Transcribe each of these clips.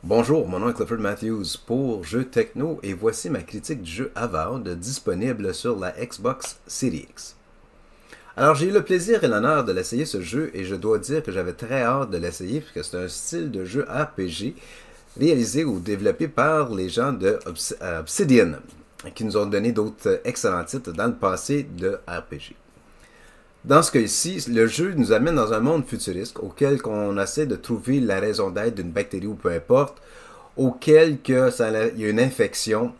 Bonjour, mon nom est Clifford Matthews pour Jeux Techno et voici ma critique du jeu Avowed disponible sur la Xbox Series X. Alors j'ai eu le plaisir et l'honneur de l'essayer ce jeu et je dois dire que j'avais très hâte de l'essayer parce que c'est un style de jeu RPG réalisé ou développé par les gens de Obsidian qui nous ont donné d'autres excellents titres dans le passé de RPG. Dans ce cas-ci, le jeu nous amène dans un monde futuriste auquel on essaie de trouver la raison d'être d'une bactérie ou peu importe, auquel il y a une infection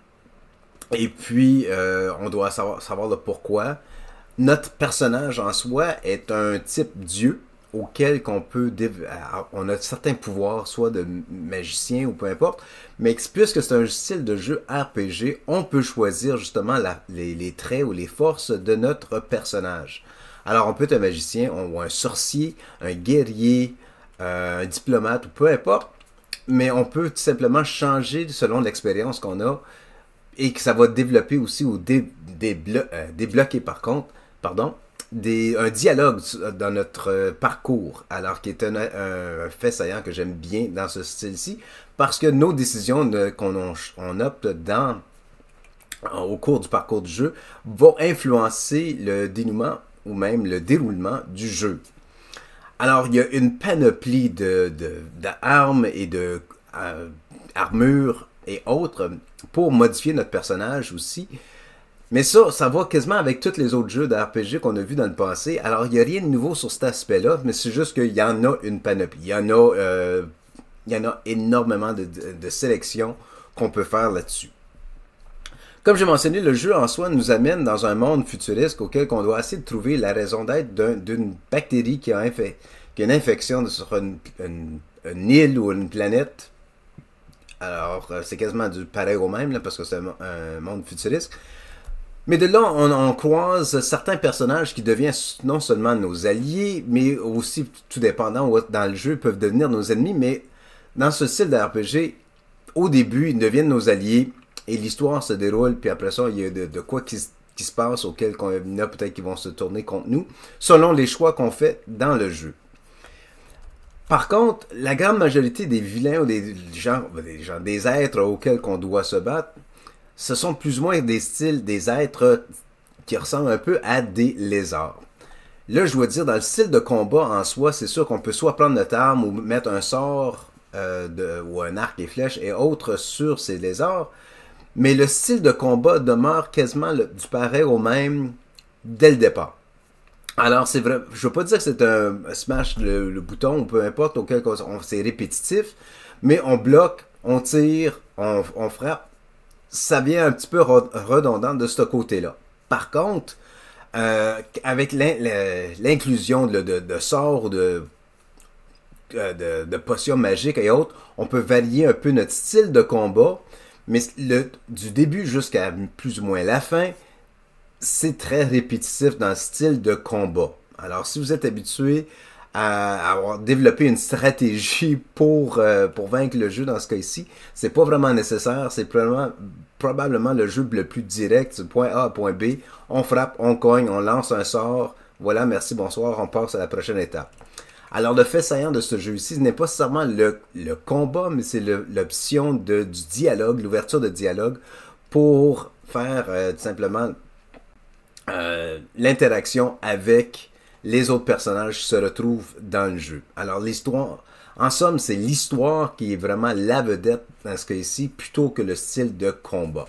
et puis on doit savoir le pourquoi. Notre personnage en soi est un type dieu auquel on a certains pouvoirs, soit de magicien ou peu importe, mais puisque c'est un style de jeu RPG, on peut choisir justement les traits ou les forces de notre personnage. Alors on peut être un magicien ou un sorcier, un guerrier, un diplomate ou peu importe, mais on peut tout simplement changer selon l'expérience qu'on a et que ça va développer aussi ou débloquer un dialogue dans notre parcours, alors qui est un fait saillant que j'aime bien dans ce style-ci, parce que nos décisions qu'on opte au cours du parcours du jeu vont influencer le dénouement ou même le déroulement du jeu. Alors, il y a une panoplie d'armes et de armures et autres pour modifier notre personnage aussi. Mais ça va quasiment avec tous les autres jeux d'RPG qu'on a vus dans le passé. Alors, il n'y a rien de nouveau sur cet aspect-là, mais c'est juste qu'il y en a une panoplie. Il y en a énormément de sélections qu'on peut faire là-dessus. Comme j'ai mentionné, le jeu en soi nous amène dans un monde futuriste auquel on doit essayer de trouver la raison d'être d'une bactérie qui a une infection sur une île ou une planète. Alors, c'est quasiment du pareil au même, là, parce que c'est un monde futuriste. Mais de là, on croise certains personnages qui deviennent non seulement nos alliés, mais aussi, tout dépendant dans le jeu, peuvent devenir nos ennemis. Mais dans ce style de RPG, au début, ils deviennent nos alliés et l'histoire se déroule. Puis après ça, il y a de quoi qui se passe auquel il y en a peut-être qui vont se tourner contre nous, selon les choix qu'on fait dans le jeu. Par contre, la grande majorité des vilains ou des êtres auxquels on doit se battre, ce sont plus ou moins des êtres qui ressemblent un peu à des lézards. Là, je dois dire, dans le style de combat en soi, c'est sûr qu'on peut soit prendre notre arme ou mettre un sort ou un arc et flèche et autres sur ces lézards, mais le style de combat demeure quasiment du pareil au même dès le départ. Alors, c'est vrai, je ne veux pas dire que c'est un smash le bouton ou peu importe, auquel c'est répétitif, mais on bloque, on tire, on frappe. Ça vient un petit peu redondant de ce côté-là. Par contre, avec l'inclusion de sorts ou de potions magiques et autres, on peut varier un peu notre style de combat, mais du début jusqu'à plus ou moins la fin, c'est très répétitif dans le style de combat. Alors, si vous êtes habitué à avoir développé une stratégie pour vaincre le jeu dans ce cas-ci, c'est pas vraiment nécessaire. C'est probablement le jeu le plus direct, point A à point B. On frappe, on cogne, on lance un sort. Voilà, merci, bonsoir, on passe à la prochaine étape. Alors, le fait saillant de ce jeu-ci, ce n'est pas seulement le combat, mais c'est l'option du dialogue, l'ouverture de dialogue pour faire tout simplement l'interaction avec les autres personnages qui se retrouvent dans le jeu. Alors l'histoire, en somme, c'est l'histoire qui est vraiment la vedette dans ce cas-ci, plutôt que le style de combat.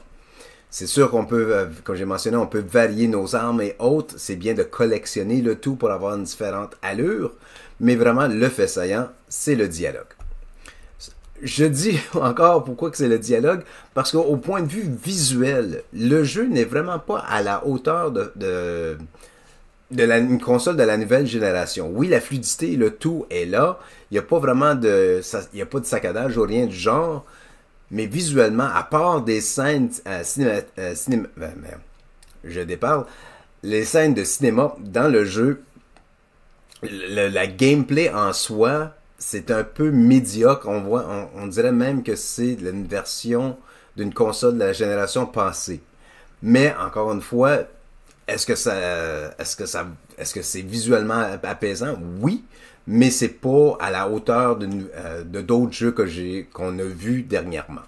C'est sûr qu'on peut, comme j'ai mentionné, on peut varier nos armes et autres. C'est bien de collectionner le tout pour avoir une différente allure, mais vraiment, le fait saillant, c'est le dialogue. Je dis encore pourquoi que c'est le dialogue, parce qu'au point de vue visuel, le jeu n'est vraiment pas à la hauteur une console de la nouvelle génération. Oui, la fluidité, le tout est là. Il n'y a pas vraiment il y a pas de saccadage ou rien du genre. Mais visuellement, à part des scènes je déparle, les scènes de cinéma dans le jeu, la gameplay en soi, c'est un peu médiocre. On dirait même que c'est une version d'une console de la génération passée. Mais encore une fois, est-ce que c'est visuellement apaisant? Oui, mais c'est pas à la hauteur de d'autres jeux qu'on a vus dernièrement.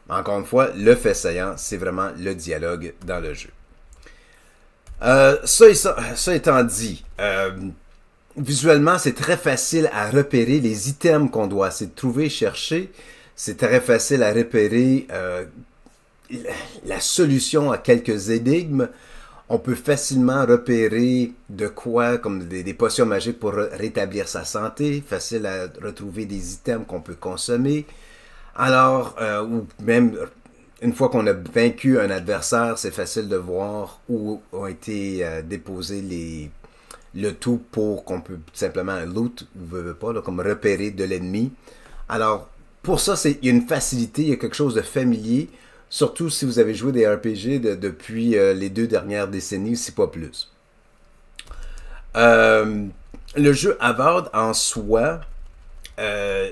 Encore une fois, le fait saillant, c'est vraiment le dialogue dans le jeu. Ça étant dit, visuellement, c'est très facile à repérer les items qu'on doit essayer de trouver, chercher. C'est très facile à repérer la solution à quelques énigmes. On peut facilement repérer de quoi, comme des potions magiques pour rétablir sa santé. Facile à retrouver des items qu'on peut consommer. Alors, ou même une fois qu'on a vaincu un adversaire, c'est facile de voir où ont été déposés le tout pour qu'on peut simplement loot, ou pas, là, comme repérer de l'ennemi. Alors, pour ça, il y a une facilité, il y a quelque chose de familier, surtout si vous avez joué des RPG depuis les 2 dernières décennies, si pas plus. Le jeu Avowed en soi,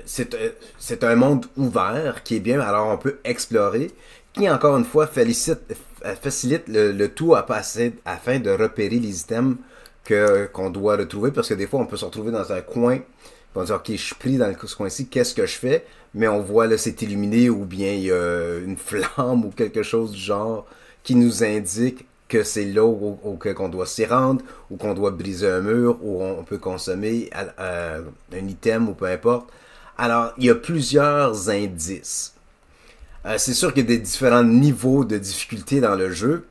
c'est un monde ouvert qui est bien, alors on peut explorer, qui encore une fois facilite le tout afin de repérer les items qu'on doit retrouver, parce que des fois on peut se retrouver dans un coin, on va dire ok, je suis pris dans ce coin-ci, qu'est-ce que je fais? Mais on voit là c'est illuminé, ou bien il y a une flamme ou quelque chose du genre qui nous indique que c'est là qu'on doit s'y rendre, ou qu'on doit briser un mur, ou on peut consommer un item, ou peu importe. Alors, il y a plusieurs indices. C'est sûr qu'il y a des différents niveaux de difficulté dans le jeu,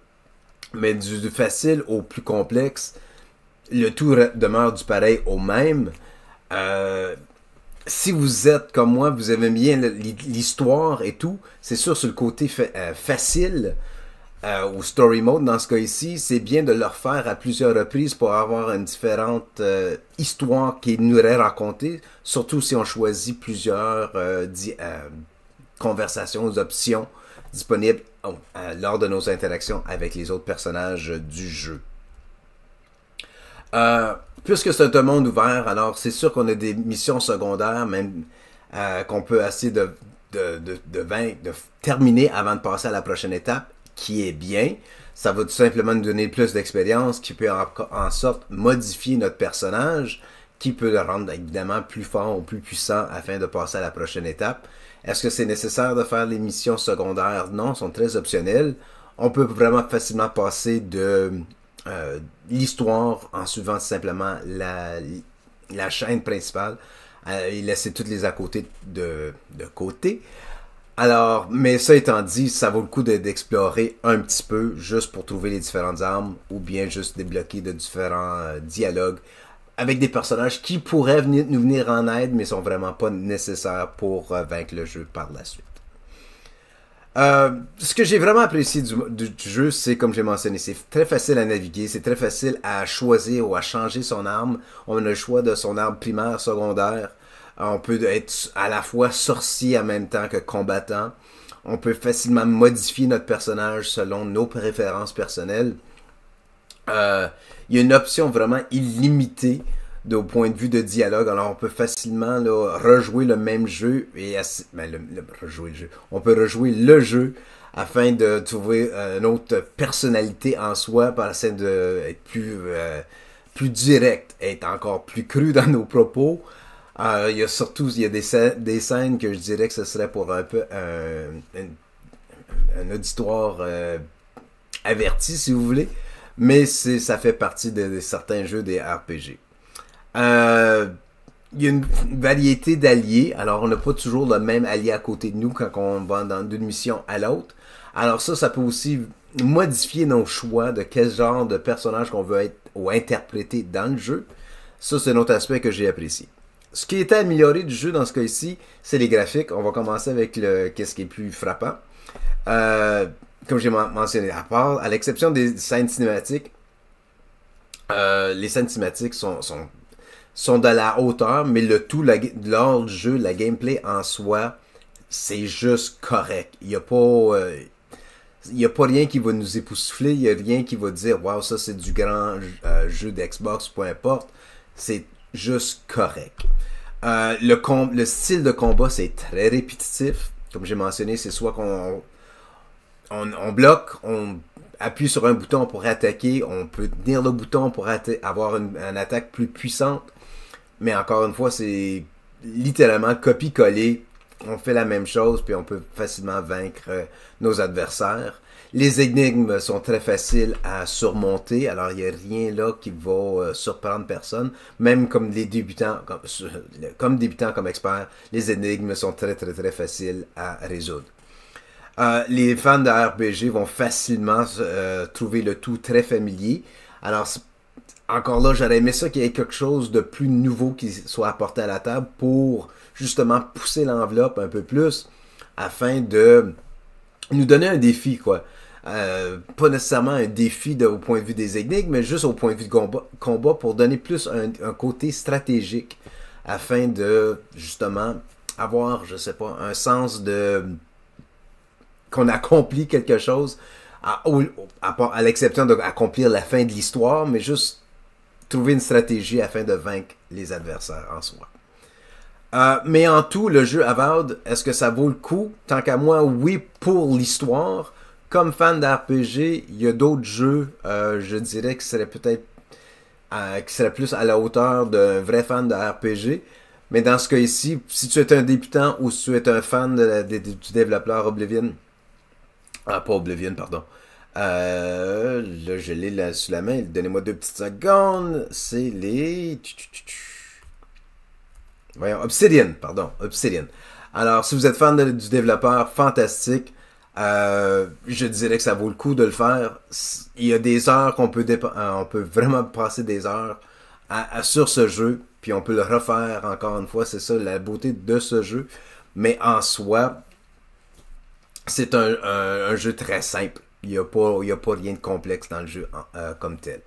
mais du facile au plus complexe, le tout demeure du pareil au même. Si vous êtes comme moi, vous aimez bien l'histoire et tout, c'est sûr sur le côté facile, ou story mode dans ce cas ici, c'est bien de le refaire à plusieurs reprises pour avoir une différente histoire qui nous est racontée, surtout si on choisit plusieurs conversations, options disponibles lors de nos interactions avec les autres personnages du jeu. Puisque c'est un monde ouvert, alors c'est sûr qu'on a des missions secondaires, même qu'on peut essayer de terminer avant de passer à la prochaine étape, qui est bien. Ça va tout simplement nous donner plus d'expérience, qui peut en sorte modifier notre personnage, qui peut le rendre évidemment plus fort ou plus puissant afin de passer à la prochaine étape. Est-ce que c'est nécessaire de faire les missions secondaires? Non, elles sont très optionnelles. On peut vraiment facilement passer de l'histoire en suivant simplement la chaîne principale et laisser toutes les à côté de côté. Alors, mais ça étant dit, ça vaut le coup d'explorer un petit peu juste pour trouver les différentes armes, ou bien juste débloquer de différents dialogues avec des personnages qui pourraient nous venir en aide, mais sont vraiment pas nécessaires pour vaincre le jeu par la suite. Ce que j'ai vraiment apprécié du jeu, c'est comme j'ai mentionné, c'est très facile à naviguer, c'est très facile à choisir ou à changer son arme. On a le choix de son arme primaire, secondaire. On peut être à la fois sorcier en même temps que combattant. On peut facilement modifier notre personnage selon nos préférences personnelles. Il y a une option vraiment illimitée au point de vue de dialogue. Alors on peut facilement là, rejouer le même jeu et rejouer le jeu. On peut rejouer le jeu afin de trouver une autre personnalité en soi, pour essayer d'être plus direct, être encore plus cru dans nos propos. Il y a des scènes que je dirais que ce serait pour un peu un auditoire averti, si vous voulez, mais ça fait partie de certains jeux des RPG. Il y a une variété d'alliés, alors on n'a pas toujours le même allié à côté de nous quand on va d'une mission à l'autre. Alors ça peut aussi modifier nos choix de quel genre de personnage qu'on veut être ou interpréter dans le jeu. Ça, c'est un autre aspect que j'ai apprécié. Ce qui était amélioré du jeu dans ce cas-ci, c'est les graphiques. On va commencer avec qu'est-ce qui est plus frappant. Comme j'ai mentionné, à l'exception des scènes cinématiques, les scènes cinématiques sont de la hauteur, mais le tout, lors du jeu, la gameplay en soi, c'est juste correct. Il n'y a pas rien qui va nous époustoufler, il n'y a rien qui va dire « Wow, ça c'est du grand jeu d'Xbox », peu importe. C'est juste correct. Le style de combat, c'est très répétitif. Comme j'ai mentionné, c'est soit qu'on bloque, on appuie sur un bouton pour attaquer, on peut tenir le bouton pour avoir une attaque plus puissante. Mais encore une fois, c'est littéralement copie-coller. On fait la même chose, puis on peut facilement vaincre nos adversaires. Les énigmes sont très faciles à surmonter, alors il n'y a rien là qui va surprendre personne. Même comme les débutants, comme débutants, comme experts, les énigmes sont très faciles à résoudre. Les fans de RPG vont facilement trouver le tout très familier. Alors, encore là, j'aurais aimé ça qu'il y ait quelque chose de plus nouveau qui soit apporté à la table pour justement pousser l'enveloppe un peu plus afin de nous donner un défi, quoi. Pas nécessairement un défi au point de vue des énigmes, mais juste au point de vue de combat pour donner plus un côté stratégique afin de justement avoir, je sais pas, un sens de qu'on accomplit quelque chose à l'exception d'accomplir la fin de l'histoire, mais juste trouver une stratégie afin de vaincre les adversaires en soi. Mais en tout, le jeu Avowed, est-ce que ça vaut le coup? Tant qu'à moi, oui, pour l'histoire. Comme fan d'RPG, il y a d'autres jeux, je dirais, qui seraient peut-être qui seraient plus à la hauteur d'un vrai fan de RPG. Mais dans ce cas ici, si tu es un débutant ou si tu es un fan du développeur Oblivion, pas Oblivion, pardon. Là, je l'ai là sous la main. Donnez-moi 2 petites secondes. C'est les... Voyons, Obsidian, pardon. Obsidian. Alors, si vous êtes fan du développeur, fantastique. Je dirais que ça vaut le coup de le faire. Il y a des heures qu'on peut... on peut vraiment passer des heures sur ce jeu. Puis on peut le refaire encore une fois. C'est ça la beauté de ce jeu. Mais en soi... c'est un jeu très simple. Il n'y a pas rien de complexe dans le jeu comme tel.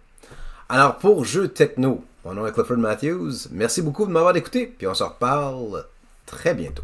Alors, pour Jeux Techno, mon nom est Clifford Matthews. Merci beaucoup de m'avoir écouté, puis on se reparle très bientôt.